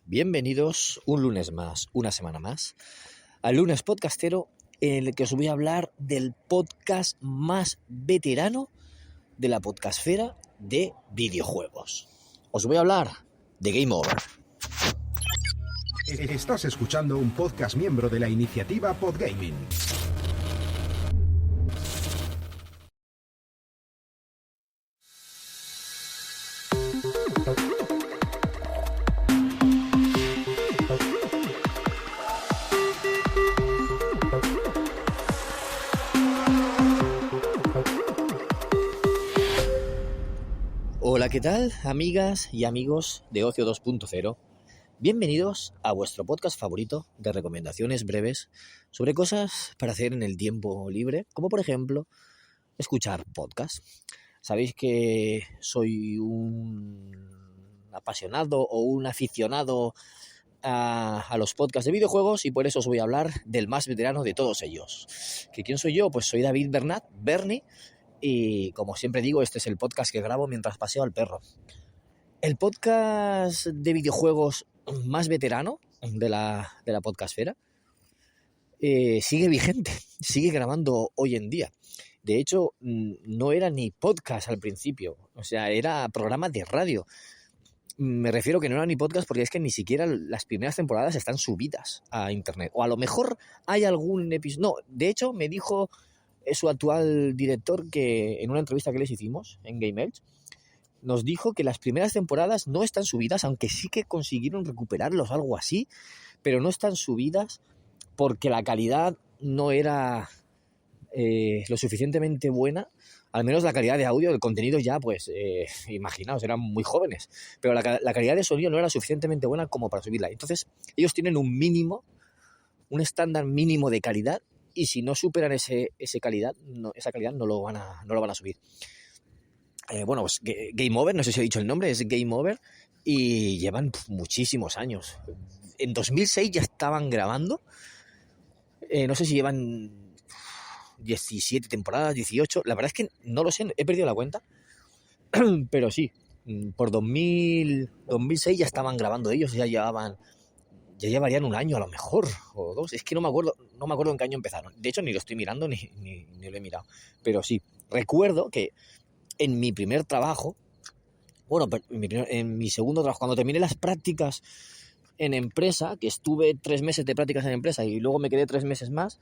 Bienvenidos un lunes más, una semana más, al lunes podcastero en el que os voy a hablar del podcast más veterano de la podcastfera de videojuegos. Os voy a hablar de Game Over. Estás escuchando un podcast miembro de la iniciativa Podgaming. Hola, ¿qué tal, amigas y amigos de Ocio 2.0? Bienvenidos a vuestro podcast favorito de recomendaciones breves sobre cosas para hacer en el tiempo libre, como por ejemplo escuchar podcasts. Sabéis que soy un apasionado o un aficionado a los podcasts de videojuegos y por eso os voy a hablar del más veterano de todos ellos. ¿Que quién soy yo? Pues soy David Bernat, Bernie, y como siempre digo, este es el podcast que grabo mientras paseo al perro. El podcast de videojuegos más veterano de la podcastfera sigue vigente, sigue grabando hoy en día. De hecho, no era ni podcast al principio, o sea, era programa de radio. Me refiero que no era ni podcast porque es que ni siquiera las primeras temporadas están subidas a internet. O a lo mejor hay algún episodio... No, de hecho me dijo su actual director que en una entrevista que les hicimos en Game Edge, nos dijo que las primeras temporadas no están subidas, aunque sí que consiguieron recuperarlos, algo así, pero no están subidas porque la calidad no era lo suficientemente buena, al menos la calidad de audio, el contenido ya, pues, imaginaos, eran muy jóvenes, pero la calidad de sonido no era suficientemente buena como para subirla. Entonces, ellos tienen un mínimo, un estándar mínimo de calidad, y si no superan esa calidad no lo van a subir. Bueno, pues Game Over, no sé si he dicho el nombre, es Game Over, y llevan muchísimos años. En 2006 ya estaban grabando, no sé si llevan 17 temporadas, 18, la verdad es que no lo sé, he perdido la cuenta, pero sí, por 2006 ya estaban grabando ellos, ya llevarían un año a lo mejor, o dos, es que no me acuerdo en qué año empezaron. De hecho, ni lo estoy mirando, ni lo he mirado, pero sí, recuerdo que en mi primer trabajo, bueno, en mi segundo trabajo, cuando terminé las prácticas en empresa, que estuve 3 meses de prácticas en empresa y luego me quedé 3 meses más,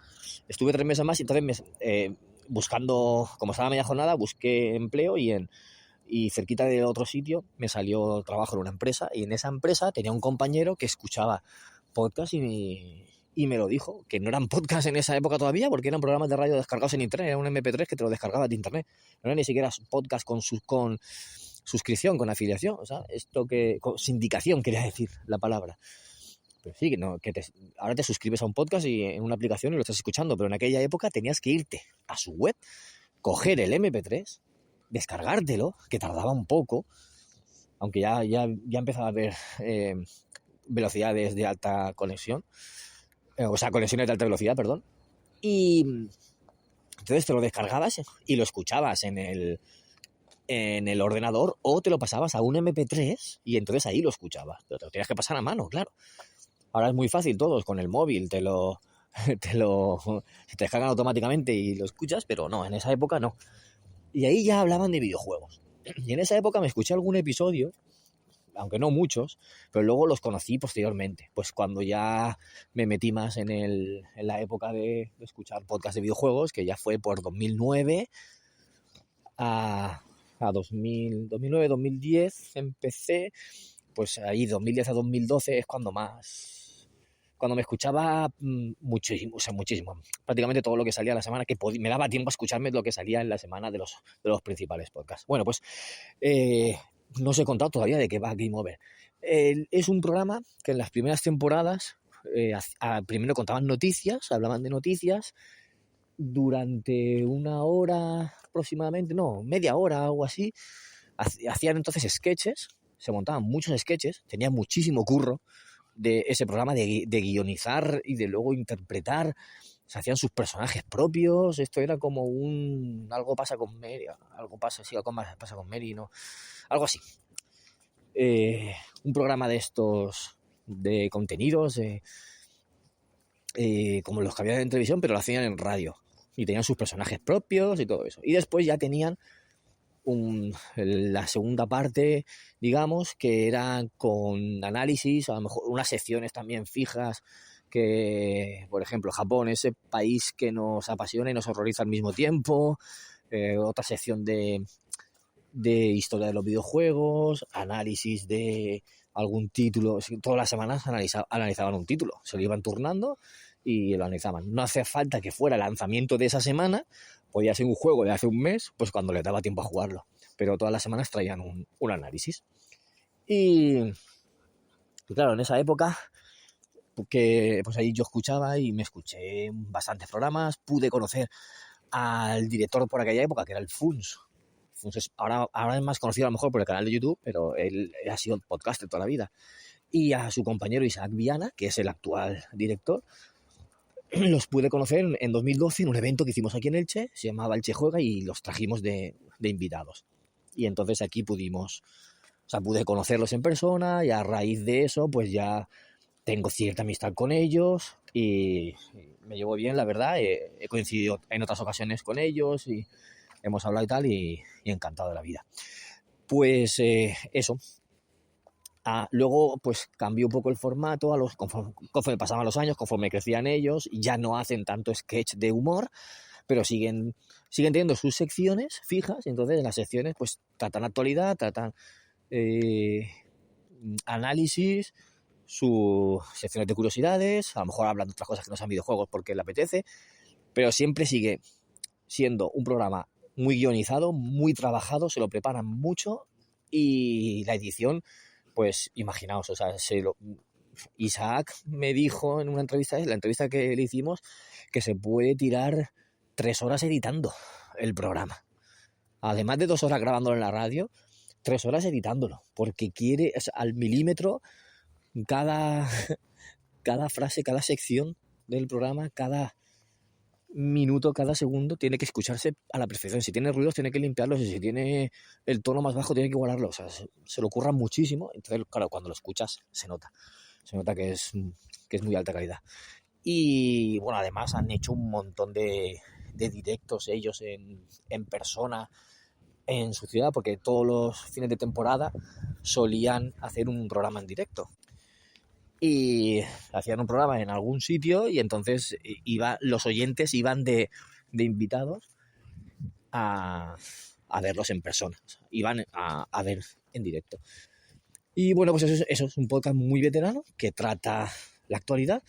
y entonces buscando, como estaba a media jornada, busqué empleo y cerquita de otro sitio me salió trabajo en una empresa, y en esa empresa tenía un compañero que escuchaba podcast y me lo dijo, que no eran podcasts en esa época todavía, porque eran programas de radio descargados en internet, era un MP3 que te lo descargabas de internet, no era ni siquiera podcast con suscripción, con afiliación, o sea, con sindicación quería decir la palabra. Pero sí, ahora te suscribes a un podcast y en una aplicación y lo estás escuchando, pero en aquella época tenías que irte a su web, coger el MP3, descargártelo, que tardaba un poco, aunque ya empezaba a haber velocidades de alta conexión, o sea, conexiones de alta velocidad, perdón, y entonces te lo descargabas y lo escuchabas en el ordenador, o te lo pasabas a un MP3 y entonces ahí lo escuchabas, pero te lo tenías que pasar a mano, claro. Ahora es muy fácil, todos con el móvil se te descargan automáticamente y lo escuchas, pero no, en esa época no. Y ahí ya hablaban de videojuegos. Y en esa época me escuché algún episodio, aunque no muchos, pero luego los conocí posteriormente. Pues cuando ya me metí más en la época de escuchar podcasts de videojuegos, que ya fue por 2009 a 2009, 2010 empecé, pues ahí 2010 a 2012 es cuando me escuchaba muchísimo, o sea, muchísimo. Prácticamente todo lo que salía a la semana, que me daba tiempo a escucharme lo que salía en la semana de los principales podcasts. Bueno, pues no os he contado todavía de qué va Game Over. Es un programa que en las primeras temporadas primero contaban noticias, hablaban de noticias durante una hora aproximadamente, no, media hora, algo así. Hacían entonces sketches, se montaban muchos sketches, tenían muchísimo curro de ese programa de guionizar y de luego interpretar. Se hacían sus personajes propios. Esto era como algo pasa con Mary, algo pasa con Mary, no, algo así. Un programa de estos de contenidos como los que había en televisión, pero lo hacían en radio. Y tenían sus personajes propios y todo eso. Y después ya tenían la segunda parte, digamos, que eran con análisis, a lo mejor unas secciones también fijas, que, por ejemplo, Japón, ese país que nos apasiona y nos horroriza al mismo tiempo, otra sección de historia de los videojuegos, análisis de algún título. Todas las semanas analizaban un título, se lo iban turnando y lo analizaban. No hace falta que fuera el lanzamiento de esa semana, podía ser un juego de hace un mes, pues cuando les daba tiempo a jugarlo, pero todas las semanas traían un análisis. Y claro, en esa época, que pues ahí yo escuchaba y me escuché bastantes programas, pude conocer al director por aquella época, que era el Funs. Ahora es más conocido a lo mejor por el canal de YouTube, pero él ha sido podcaster toda la vida. Y a su compañero Isaac Viana, que es el actual director, los pude conocer en 2012 en un evento que hicimos aquí en Elche, se llamaba Elche Juega, y los trajimos de invitados. Y entonces aquí pude conocerlos en persona, y a raíz de eso pues ya tengo cierta amistad con ellos y me llevo bien, la verdad. He coincidido en otras ocasiones con ellos y hemos hablado y tal, y encantado de la vida. Pues eso. Luego pues cambió un poco el formato conforme pasaban los años, conforme crecían ellos, y ya no hacen tanto sketch de humor, pero siguen teniendo sus secciones fijas, y entonces en las secciones pues tratan actualidad, tratan análisis, sus secciones de curiosidades, a lo mejor hablan de otras cosas que no sean videojuegos porque le apetece, pero siempre sigue siendo un programa muy guionizado, muy trabajado, se lo preparan mucho, y la edición, pues imaginaos, o sea, Isaac me dijo en una entrevista, la entrevista que le hicimos, que se puede tirar 3 horas editando el programa. Además de 2 horas grabándolo en la radio, 3 horas editándolo, porque quiere, o sea, al milímetro, cada frase, cada sección del programa, cada minuto, cada segundo tiene que escucharse a la perfección. Si tiene ruidos tiene que limpiarlos, y si tiene el tono más bajo tiene que igualarlo. O sea, se lo ocurra muchísimo. Entonces, claro, cuando lo escuchas se nota que es muy alta calidad. Y bueno, además han hecho un montón de directos ellos en persona en su ciudad, porque todos los fines de temporada solían hacer un programa en directo. Y hacían un programa en algún sitio, y entonces los oyentes iban de invitados a verlos en persona. O sea, iban a ver en directo. Y bueno, pues eso es un podcast muy veterano que trata la actualidad,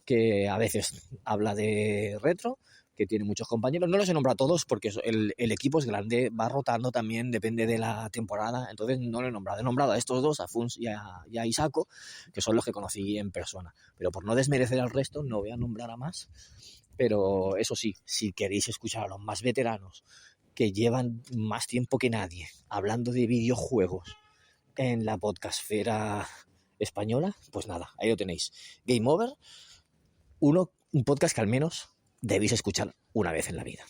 que a veces habla de retro, que tiene muchos compañeros. No los he nombrado a todos porque el equipo es grande, va rotando también, depende de la temporada, entonces no lo he nombrado. He nombrado a estos dos, a Funs y a Isaco, que son los que conocí en persona. Pero por no desmerecer al resto, no voy a nombrar a más. Pero eso sí, si queréis escuchar a los más veteranos, que llevan más tiempo que nadie hablando de videojuegos en la podcastfera española, pues nada, ahí lo tenéis. Game Over, un podcast que al menos debéis escuchar una vez en la vida.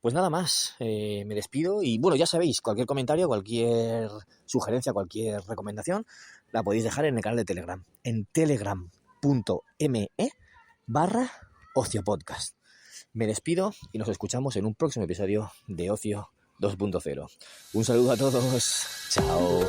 Pues nada más, me despido, y bueno, ya sabéis, cualquier comentario, cualquier sugerencia, cualquier recomendación, la podéis dejar en el canal de Telegram, en telegram.me/OcioPodcast. Me despido y nos escuchamos en un próximo episodio de Ocio 2.0. Un saludo a todos, chao.